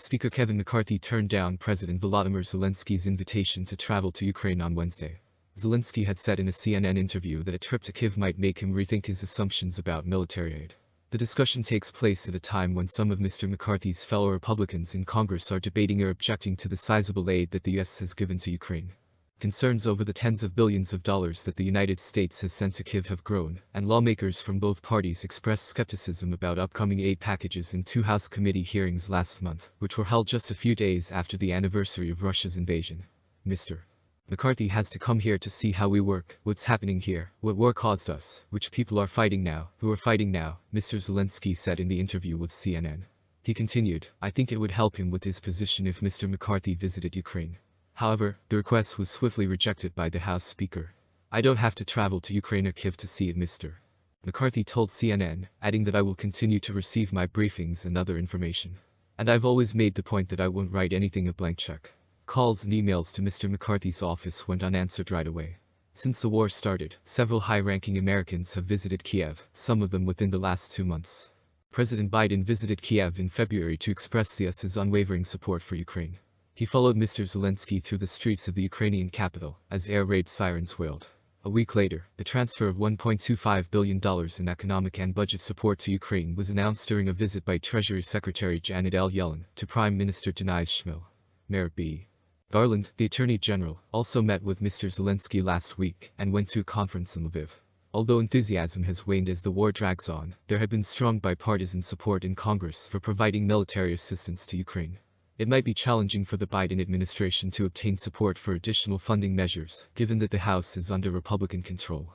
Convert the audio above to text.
Speaker Kevin McCarthy turned down President Volodymyr Zelensky's invitation to travel to Ukraine on Wednesday. Zelensky had said in a CNN interview that a trip to Kyiv might make him rethink his assumptions about military aid. The discussion takes place at a time when some of Mr. McCarthy's fellow Republicans in Congress are debating or objecting to the sizable aid that the U.S. has given to Ukraine. Concerns over the tens of billions of dollars that the United States has sent to Kyiv have grown, and lawmakers from both parties expressed skepticism about upcoming aid packages in two House committee hearings last month, which were held just a few days after the anniversary of Russia's invasion. Mr. McCarthy has to come here to see how we work, what's happening here, what war caused us, which people are fighting now, who are fighting now, Mr. Zelensky said in the interview with CNN. He continued, "I think it would help him with his position if Mr. McCarthy visited Ukraine." However, the request was swiftly rejected by the House Speaker. "I don't have to travel to Ukraine or Kyiv to see it, Mr. McCarthy told CNN, adding that I will continue to receive my briefings and other information. "And I've always made the point that I won't write anything a blank check." Calls and emails to Mr. McCarthy's office went unanswered right away. Since the war started, several high-ranking Americans have visited Kyiv, some of them within the last 2 months. President Biden visited Kyiv in February to express the U.S.'s unwavering support for Ukraine. He followed Mr. Zelensky through the streets of the Ukrainian capital, as air raid sirens wailed. A week later, the transfer of $1.25 billion in economic and budget support to Ukraine was announced during a visit by Treasury Secretary Janet L. Yellen to Prime Minister Denys Shmyhal. Merrick B. Garland, the Attorney General, also met with Mr. Zelensky last week and went to a conference in Lviv. Although enthusiasm has waned as the war drags on, there had been strong bipartisan support in Congress for providing military assistance to Ukraine. It might be challenging for the Biden administration to obtain support for additional funding measures, given that the House is under Republican control.